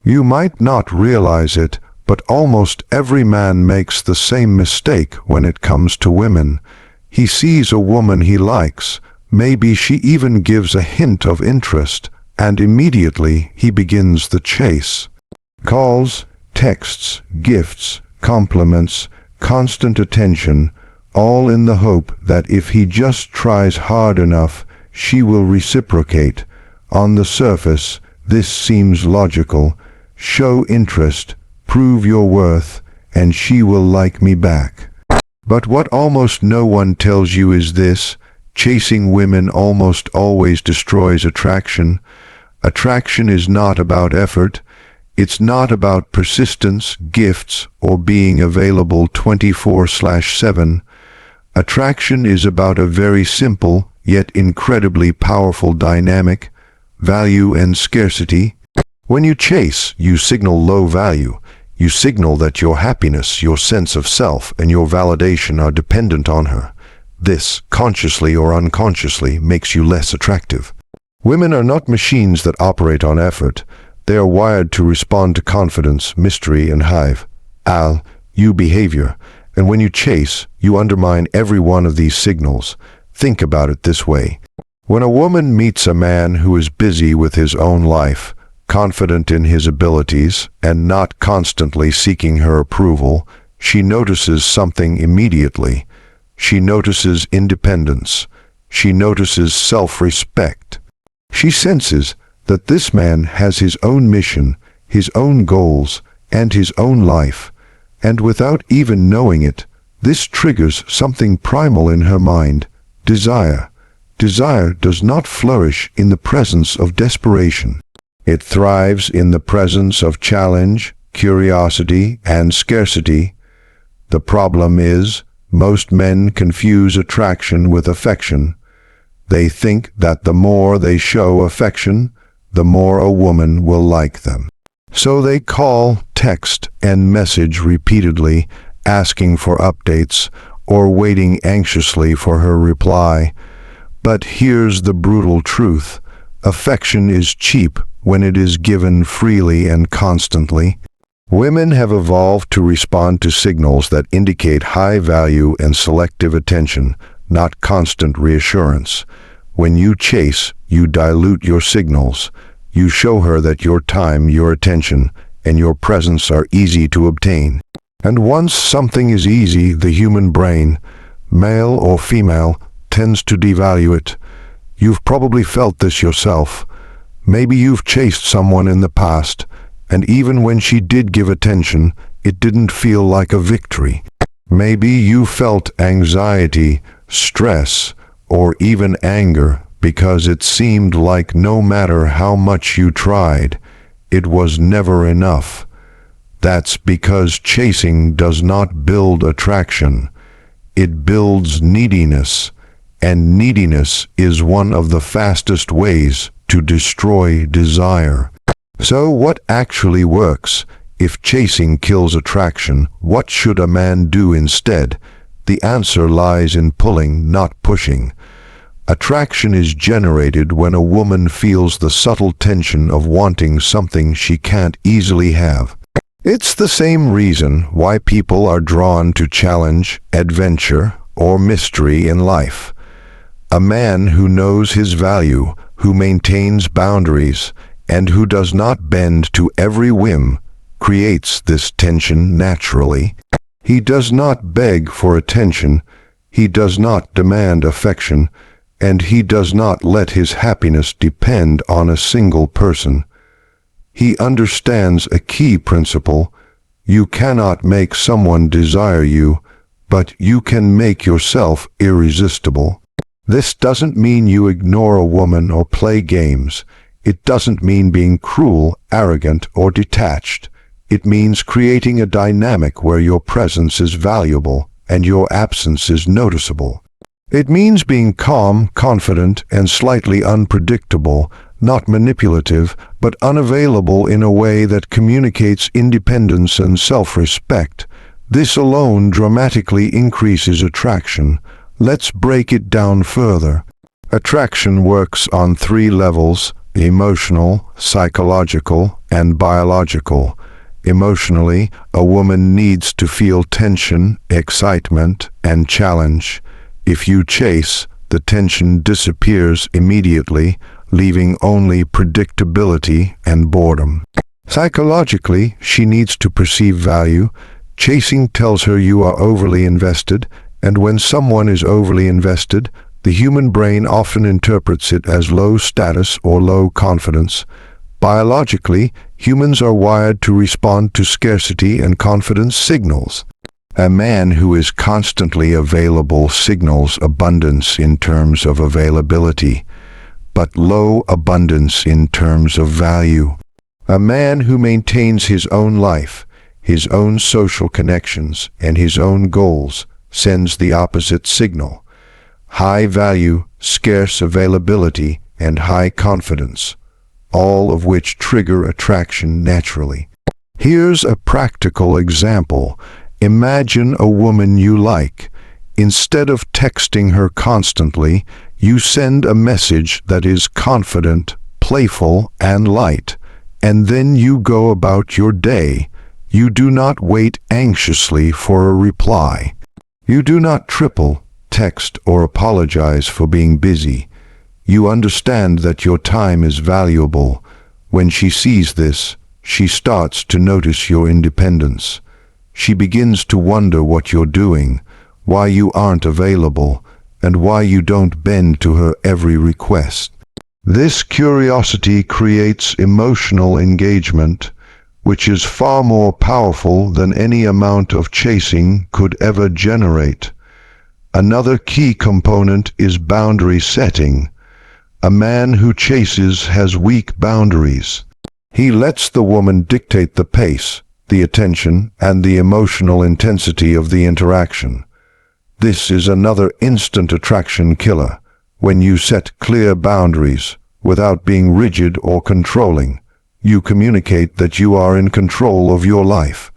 You might not realize it, but almost every man makes the same mistake when it comes to women. He sees a woman he likes, maybe she even gives a hint of interest, and immediately he begins the chase. Calls, texts, gifts, compliments, constant attention, all in the hope that if he just tries hard enough, she will reciprocate. On the surface, this seems logical. Show interest, prove your worth, and she will like me back. But what almost no one tells you is this: chasing women almost always destroys attraction. Attraction is not about effort. It's not about persistence, gifts, or being available 24/7. Attraction is about a very simple, yet incredibly powerful dynamic: value and scarcity. When you chase, you signal low value. You signal that your happiness, your sense of self, and your validation are dependent on her. This, consciously or unconsciously, makes you less attractive. Women are not machines that operate on effort. They are wired to respond to confidence, mystery, and you behavior. And when you chase, you undermine every one of these signals. Think about it this way. When a woman meets a man who is busy with his own life, confident in his abilities, and not constantly seeking her approval, she notices something immediately. She notices independence. She notices self-respect. She senses that this man has his own mission, his own goals, and his own life, and without even knowing it, this triggers something primal in her mind: desire. Desire does not flourish in the presence of desperation. It thrives in the presence of challenge, curiosity, and scarcity. The problem is, most men confuse attraction with affection. They think that the more they show affection, the more a woman will like them. So they call, text, and message repeatedly, asking for updates, or waiting anxiously for her reply. But here's the brutal truth: affection is cheap when it is given freely and constantly. Women have evolved to respond to signals that indicate high value and selective attention, not constant reassurance. When you chase, you dilute your signals. You show her that your time, your attention, and your presence are easy to obtain. And once something is easy, the human brain, male or female, tends to devalue it. You've probably felt this yourself. Maybe you've chased someone in the past, and even when she did give attention, it didn't feel like a victory. Maybe you felt anxiety, stress, or even anger because it seemed like no matter how much you tried, it was never enough. That's because chasing does not build attraction. It builds neediness, and neediness is one of the fastest ways to destroy desire. So what actually works? If chasing kills attraction, what should a man do instead? The answer lies in pulling, not pushing. Attraction is generated when a woman feels the subtle tension of wanting something she can't easily have. It's the same reason why people are drawn to challenge, adventure, or mystery in life. A man who knows his value, who maintains boundaries, and who does not bend to every whim, creates this tension naturally. He does not beg for attention, he does not demand affection, and he does not let his happiness depend on a single person. He understands a key principle: you cannot make someone desire you, but you can make yourself irresistible. This doesn't mean you ignore a woman or play games. It doesn't mean being cruel, arrogant, or detached. It means creating a dynamic where your presence is valuable and your absence is noticeable. It means being calm, confident, and slightly unpredictable, not manipulative, but unavailable in a way that communicates independence and self-respect. This alone dramatically increases attraction. Let's break it down further. Attraction works on 3 levels: Emotional, psychological, and biological. Emotionally, a woman needs to feel tension, excitement, and challenge. If you chase, the tension disappears immediately, leaving only predictability and boredom. Psychologically, she needs to perceive value. Chasing tells her you are overly invested, and when someone is overly invested, the human brain often interprets it as low status or low confidence. Biologically, humans are wired to respond to scarcity and confidence signals. A man who is constantly available signals abundance in terms of availability, but low abundance in terms of value. A man who maintains his own life, his own social connections, and his own goals sends the opposite signal. High value, scarce availability, and high confidence, all of which trigger attraction naturally. Here's a practical example. Imagine a woman you like. Instead of texting her constantly, you send a message that is confident, playful, and light, and then you go about your day. You do not wait anxiously for a reply. You do not triple, text, or apologize for being busy. You understand that your time is valuable. When she sees this, she starts to notice your independence. She begins to wonder what you're doing, why you aren't available, and why you don't bend to her every request. This curiosity creates emotional engagement, which is far more powerful than any amount of chasing could ever generate. Another key component is boundary setting. A man who chases has weak boundaries. He lets the woman dictate the pace, the attention, and the emotional intensity of the interaction. This is another instant attraction killer. When you set clear boundaries, without being rigid or controlling, you communicate that you are in control of your life.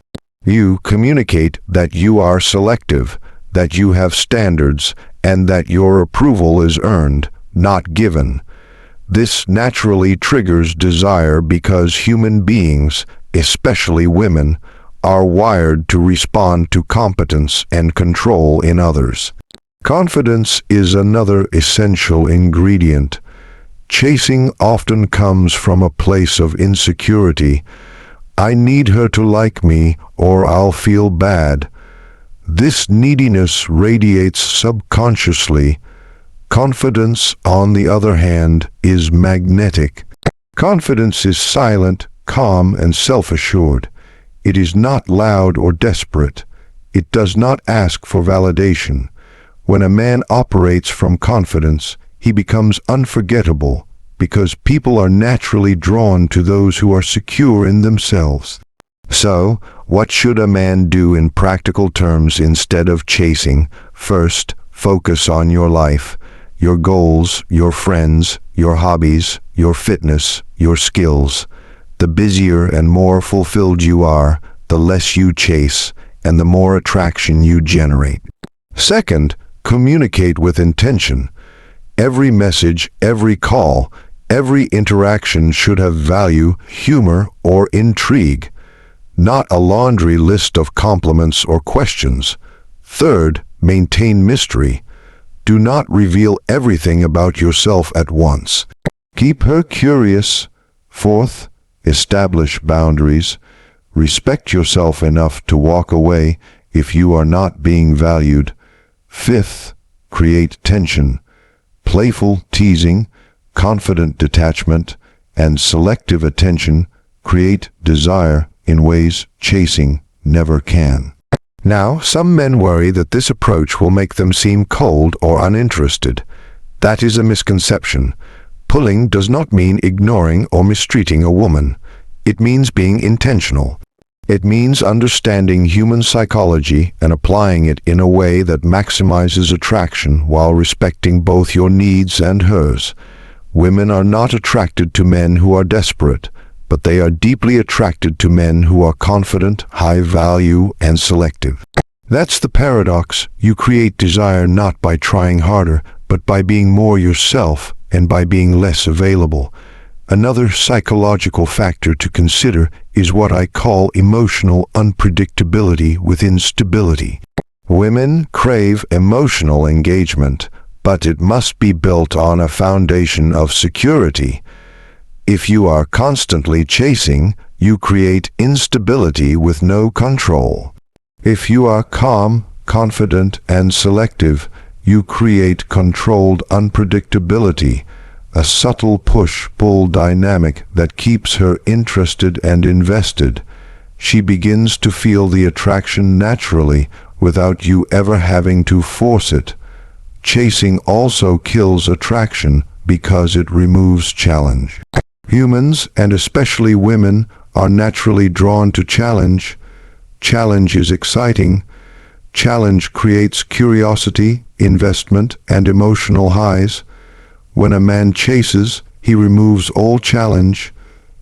You communicate that you are selective, that you have standards, and that your approval is earned, not given. This naturally triggers desire because human beings, especially women, are wired to respond to competence and control in others. Confidence is another essential ingredient. Chasing often comes from a place of insecurity. I need her to like me or I'll feel bad. This neediness radiates subconsciously. Confidence, on the other hand, is magnetic. Confidence is silent, calm, and self-assured. It is not loud or desperate. It does not ask for validation. When a man operates from confidence, he becomes unforgettable because people are naturally drawn to those who are secure in themselves. So, what should a man do in practical terms instead of chasing? First, focus on your life, your goals, your friends, your hobbies, your fitness, your skills. The busier and more fulfilled you are, the less you chase, and the more attraction you generate. Second, communicate with intention. Every message, every call, every interaction should have value, humor, or intrigue, not a laundry list of compliments or questions. Third, maintain mystery. Do not reveal everything about yourself at once. Keep her curious. Fourth, establish boundaries. Respect yourself enough to walk away if you are not being valued. Fifth, create tension. Playful teasing, confident detachment, and selective attention create desire in ways chasing never can. Now, some men worry that this approach will make them seem cold or uninterested. That is a misconception. Pulling does not mean ignoring or mistreating a woman. It means being intentional. It means understanding human psychology and applying it in a way that maximizes attraction while respecting both your needs and hers. Women are not attracted to men who are desperate, but they are deeply attracted to men who are confident, high value, and selective. That's the paradox. You create desire not by trying harder, but by being more yourself and by being less available. Another psychological factor to consider is what I call emotional unpredictability with instability. Women crave emotional engagement, but it must be built on a foundation of security. If you are constantly chasing, you create instability with no control. If you are calm, confident, and selective, you create controlled unpredictability, a subtle push-pull dynamic that keeps her interested and invested. She begins to feel the attraction naturally without you ever having to force it. Chasing also kills attraction because it removes challenge. Humans, and especially women, are naturally drawn to challenge. Challenge is exciting. Challenge creates curiosity, investment, and emotional highs. When a man chases, he removes all challenge.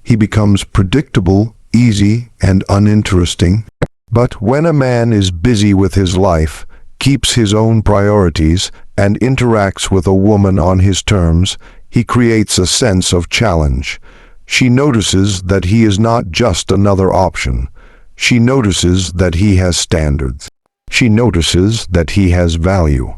He becomes predictable, easy, and uninteresting. But when a man is busy with his life, keeps his own priorities, and interacts with a woman on his terms, he creates a sense of challenge. She notices that he is not just another option. She notices that he has standards. She notices that he has value.